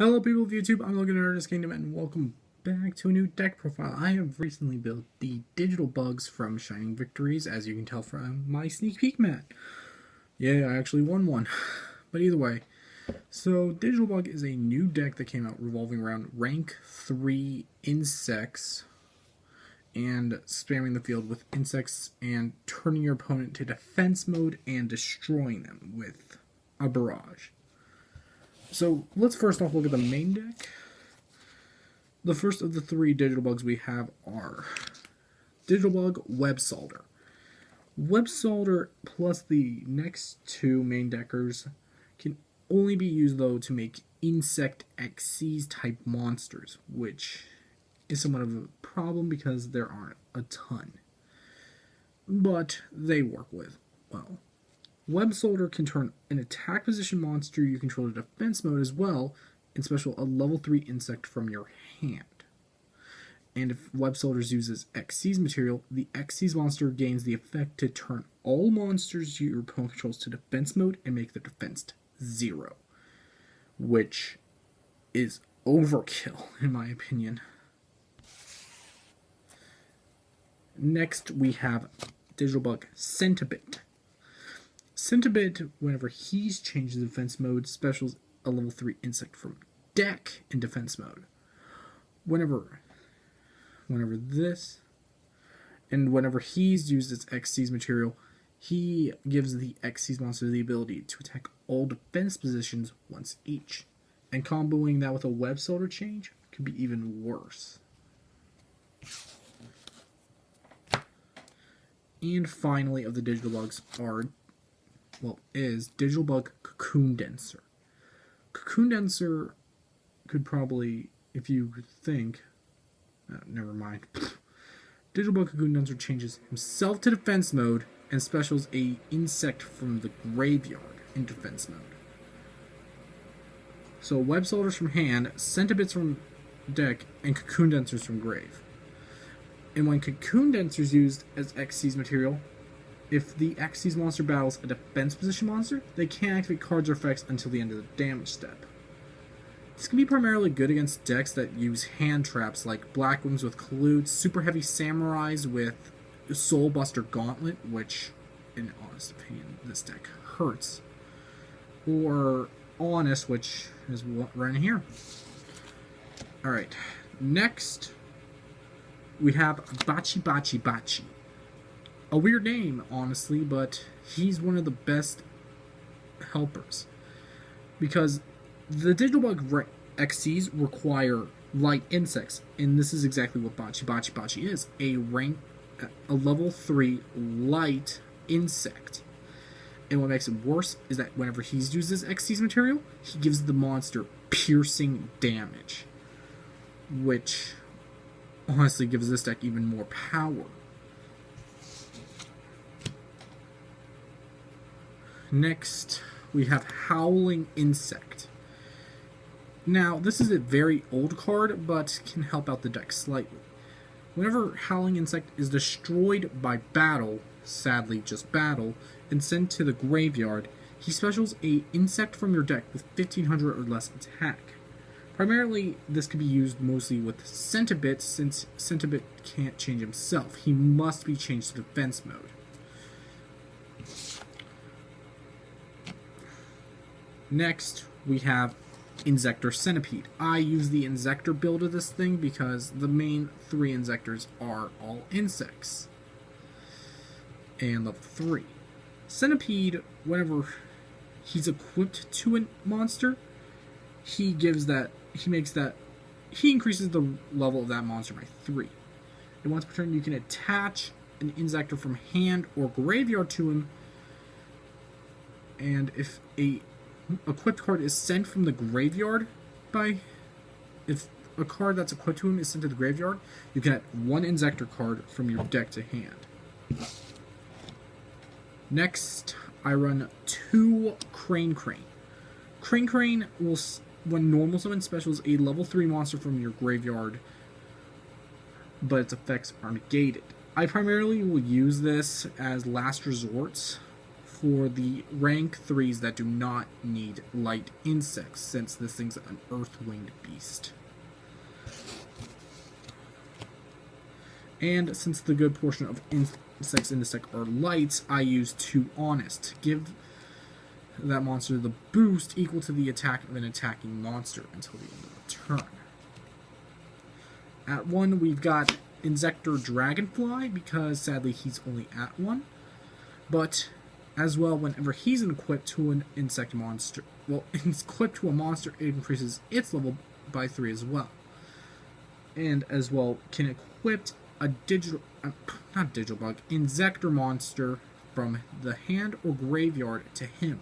Hello people of YouTube, I'm Logan in Artist Kingdom and welcome back to a new deck profile. I have recently built the digital bugs from Shining Victories, as you can tell from my sneak peek mat. Yeah, I actually won one. But either way, so Digital Bug is a new deck that came out revolving around rank 3 insects and spamming the field with insects and turning your opponent to defense mode and destroying them with a barrage. So let's first off look at the main deck. The first of the three digital bugs we have are Digital Bug Web Solder. Web Solder plus the next two main deckers can only be used though to make insect XCs type monsters, which is somewhat of a problem because there aren't a ton. But they work with well. Web Solder can turn an attack position monster you control to defense mode as well, and special a level 3 insect from your hand. And if Web Solder uses XC's material, the XC's monster gains the effect to turn all monsters your opponent controls to defense mode and make their defense 0. Which is overkill, in my opinion. Next, we have Digital Bug Centibit. Centibit, whenever he's changed the defense mode, specials a level 3 insect from deck in defense mode. Whenever he's used its XC's material, he gives the XC's monster the ability to attack all defense positions once each. And comboing that with a Web Solder change could be even worse. And finally, of the digital bugs is Digital Bug Cocoon Denser. Cocoon Denser could probably, if you think, never mind. Digital Bug Cocoon Denser changes himself to defense mode and specials a insect from the graveyard in defense mode. So Web Solder's from hand, Centibits from deck, and Cocoon Densers from grave. And when Cocoon Denser is used as XC's material, if the XC's monster battles a defense position monster, they can't activate cards or effects until the end of the damage step. This can be primarily good against decks that use hand traps like Black Wings with Collude, Super Heavy Samurais with Soulbuster Gauntlet, which, in honest opinion, this deck hurts, or Honest, which is right in here. Alright, next we have Bachi Bachi Bachi. A weird name, honestly, but he's one of the best helpers. Because the Digital Bug XCs require light insects, and this is exactly what Bachi Bachi Bachi is. A level 3 light insect. And what makes it worse is that whenever he uses XC's material, he gives the monster piercing damage. Which honestly gives this deck even more power. Next, we have Howling Insect. Now, this is a very old card, but can help out the deck slightly. Whenever Howling Insect is destroyed by battle, sadly just battle, and sent to the graveyard, he specials a insect from your deck with 1500 or less attack. Primarily, this can be used mostly with Centibit, since Centibit can't change himself. He must be changed to defense mode. Next, we have Insector Centipede. I use the Insector build of this thing because the main 3 Insectors are all insects. And level 3. Centipede, whenever he's equipped to a monster, he increases the level of that monster by 3. And once per turn, you can attach an Insector from hand or graveyard to him. And if a equipped card is sent from the graveyard if a card that's equipped to him is sent to the graveyard, you can add 1 Insector card from your deck to hand. Next, I run 2 Crane Crane. Crane Crane will, when normal summon, specials a level 3 monster from your graveyard, but its effects are negated. I primarily will use this as last resorts for the rank 3s that do not need light insects, since this thing's an earth-winged beast. And since the good portion of insects in this deck are lights, I use 2 Honest. Give that monster the boost equal to the attack of an attacking monster until the end of the turn. At 1, we've got Insector Dragonfly, because sadly he's only at 1. But as well, whenever he's equipped to an insect monster, well, it's equipped to a monster, it increases its level by 3 as well. And as well, can equip a digital bug, Insector monster from the hand or graveyard to him.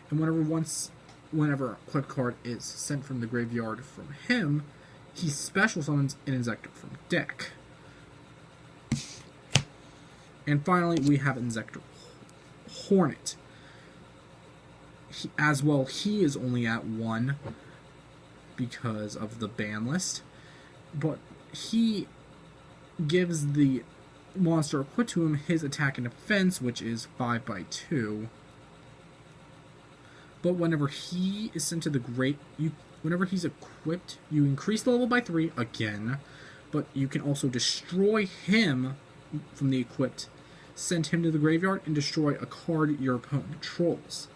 And whenever a equipped card is sent from the graveyard from him, he special summons an Insector from deck. And finally, we have Insector Hornet. He is only at 1 because of the ban list, but he gives the monster equipped to him his attack and defense, which is 5/2. But whenever he is sent to the whenever he's equipped, you increase the level by 3 again, but you can also destroy him from the equipped, send him to the graveyard, and destroy a card your opponent controls.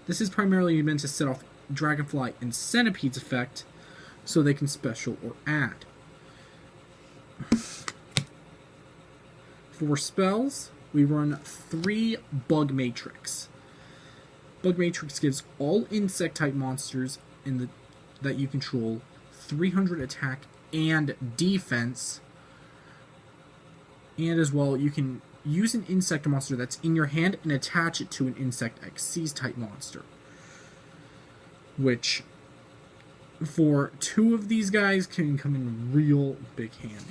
This is primarily meant to set off Dragonfly and Centipede's effect, so they can special or add. For spells, we run 3 Bug Matrix. Bug Matrix gives all insect-type monsters that you control 300 attack and defense. And as well, you can use an insect monster that's in your hand and attach it to an Insect Xyz type monster. Which, for 2 of these guys, can come in real big handy.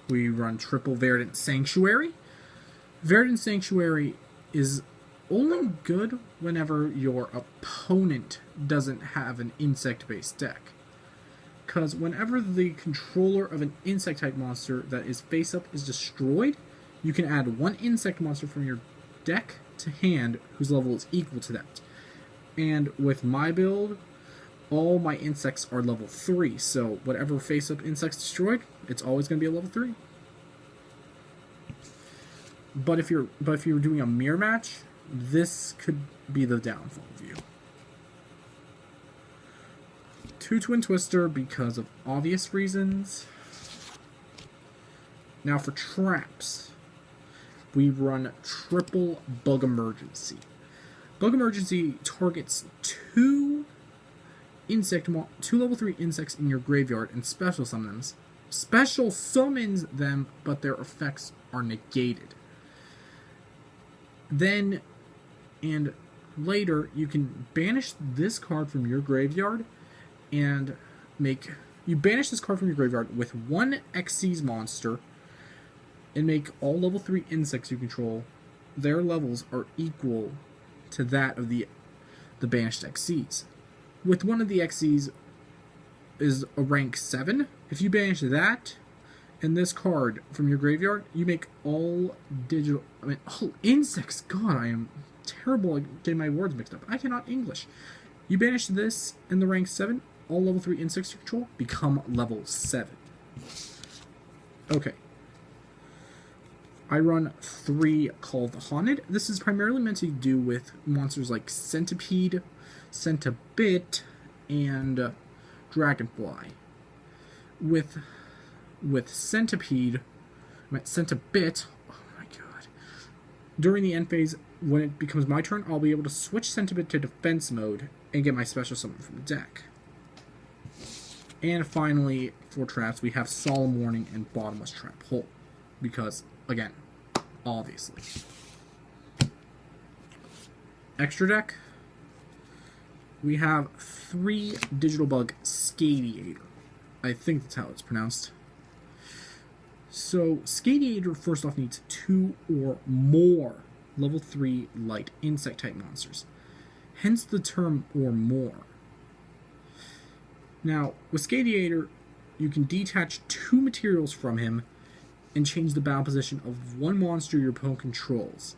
We run triple Verdant Sanctuary. Verdant Sanctuary is only good whenever your opponent doesn't have an insect-based deck. Because whenever the controller of an insect-type monster that is face-up is destroyed, you can add 1 insect monster from your deck to hand whose level is equal to that. And with my build, all my insects are level 3, so whatever face-up insect's destroyed, it's always going to be a level 3. But if you're doing a mirror match, this could be the downfall of you. 2 Twin Twister because of obvious reasons. Now for traps, we run triple Bug Emergency. Bug Emergency targets 2 level 3 insects in your graveyard and special summons them, but their effects are negated. Then and later, you can banish this card from your graveyard and banish this card from your graveyard with 1 Xyz monster and make all level 3 insects you control, their levels are equal to that of the banished Xyz. With one of the Xyz is a rank 7. If you banish that and this card from your graveyard, you make all insects. God, I am terrible at getting my words mixed up. I cannot English. You banish this in the rank 7, all level 3 insects you control become level 7. Okay. I run 3 Call of the Haunted. This is primarily meant to do with monsters like Centipede, Centibit, and Dragonfly. With Centipede, Centibit, oh my god. During the end phase, when it becomes my turn, I'll be able to switch Centibit to defense mode and get my special summon from the deck. And finally, for traps, we have Solemn Warning and Bottomless Trap Hole. Because, again, obviously. Extra deck, we have 3 Digital Bug Scadiator. I think that's how it's pronounced. So, Scadiator first off needs 2 or more level 3 light insect type monsters. Hence the term or more. Now, with Scadiator, you can detach 2 materials from him and change the battle position of one monster your opponent controls.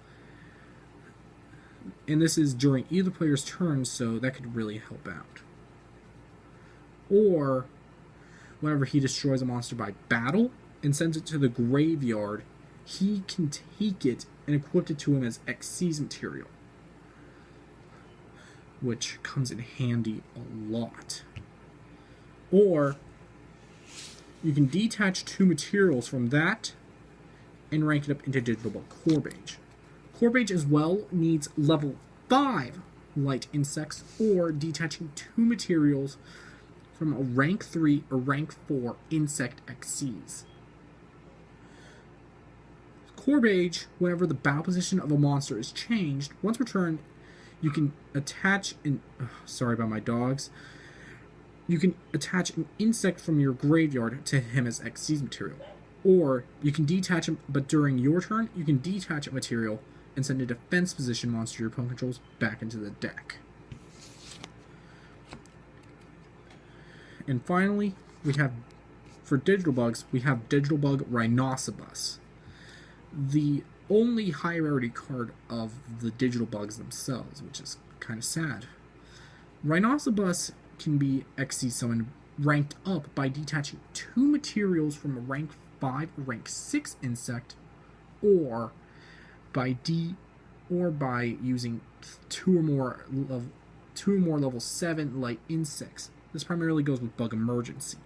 And this is during either player's turn, so that could really help out. Or, whenever he destroys a monster by battle and sends it to the graveyard, he can take it and equip it to him as Xyz material, which comes in handy a lot. Or, you can detach 2 materials from that and rank it up into Digital Bug Corbage. Corbage as well needs level 5 light insects, or detaching 2 materials from a rank 3 or rank 4 insect Xyz. Corbage, whenever the battle position of a monster is changed, once per turn, you can attach an... sorry about my dogs. You can attach an insect from your graveyard to him as Xyz material. Or, you can detach him, but during your turn, you can detach a material and send a defense position monster your opponent controls back into the deck. And finally, we have, for Digital Bugs, we have Digital Bug Rhinoceros. The only high rarity card of the Digital Bugs themselves, which is kind of sad. Rhinoceros can be Xyz summoned ranked up by detaching 2 materials from a rank 5 or rank 6 insect, or by using 2 or more level 7 light insects. This primarily goes with Bug Emergency.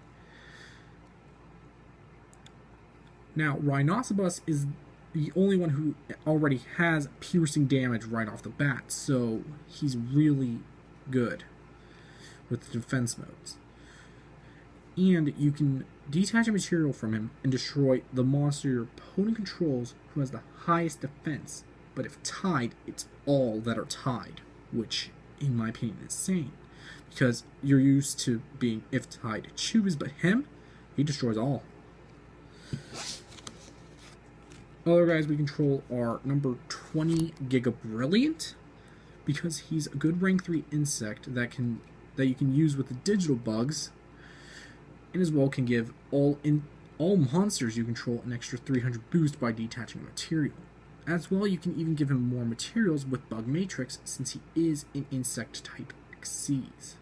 Now, Rhinoceros is the only one who already has piercing damage right off the bat, so he's really good with the defense modes. And you can detach a material from him and destroy the monster your opponent controls who has the highest defense. But if tied, it's all that are tied, which, in my opinion, is insane. Because you're used to being if tied choose, but him, he destroys all. Other guys we control are number 20, Giga Brilliant, because he's a good rank 3 insect that you can use with the Digital Bugs, and as well can give all monsters you control an extra 300 boost by detaching a material. As well, you can even give him more materials with Bug Matrix, since he is an insect type Xyz.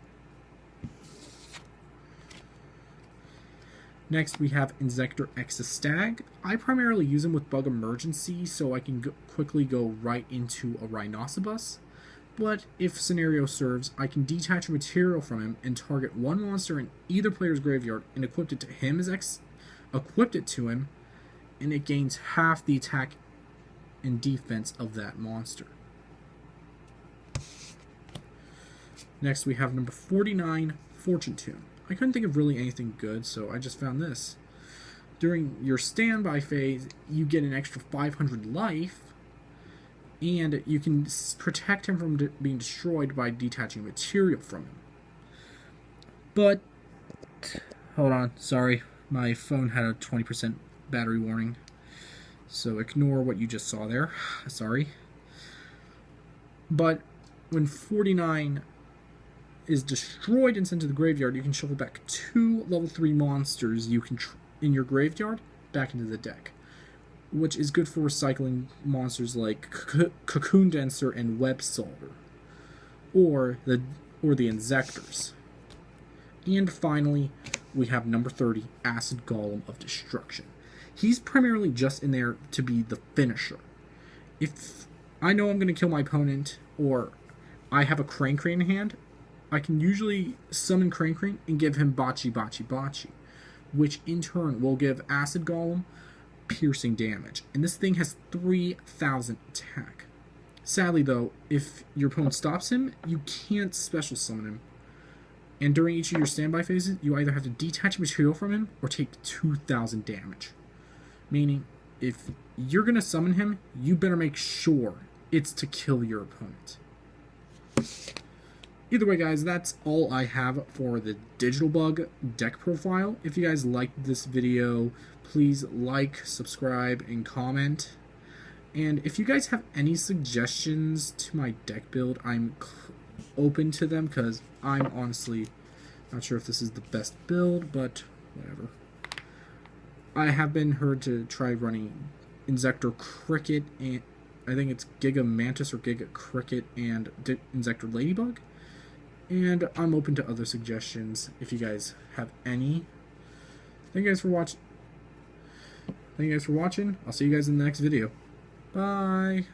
Next, we have Insector Exostag. I primarily use him with Bug Emergency, so I can quickly go right into a Rhinoceros. But if scenario serves, I can detach a material from him and target one monster in either player's graveyard and equip it to him and it gains half the attack and defense of that monster. Next, we have number 49, Fortune Tune. I couldn't think of really anything good, so I just found this. During your standby phase, you get an extra 500 life, and you can protect him from being destroyed by detaching material from him. But, hold on, sorry, my phone had a 20% battery warning, so ignore what you just saw there, sorry. But, when 49 is destroyed and sent to the graveyard, you can shuffle back 2 level 3 monsters you can in your graveyard back into the deck, which is good for recycling monsters like Cocoon Denser and Web Solver, or the Insectors. And finally, we have number 30, Acid Golem of Destruction. He's primarily just in there to be the finisher. If I know I'm going to kill my opponent, or I have a Crane in hand, I can usually summon Crane and give him Bachi, which in turn will give Acid Golem piercing damage. And this thing has 3,000 attack. Sadly though, if your opponent stops him, you can't special summon him. And during each of your standby phases, you either have to detach material from him or take 2,000 damage. Meaning, if you're going to summon him, you better make sure it's to kill your opponent. Either way, guys, that's all I have for the Digital Bug deck profile. If you guys liked this video, please like, subscribe, and comment. And if you guys have any suggestions to my deck build, I'm open to them, because I'm honestly not sure if this is the best build, but whatever. I have been heard to try running Insector Cricket, and I think it's Giga Mantis or Giga Cricket and Insector Ladybug. And I'm open to other suggestions if you guys have any. Thank you guys for watching. I'll see you guys in the next video. Bye.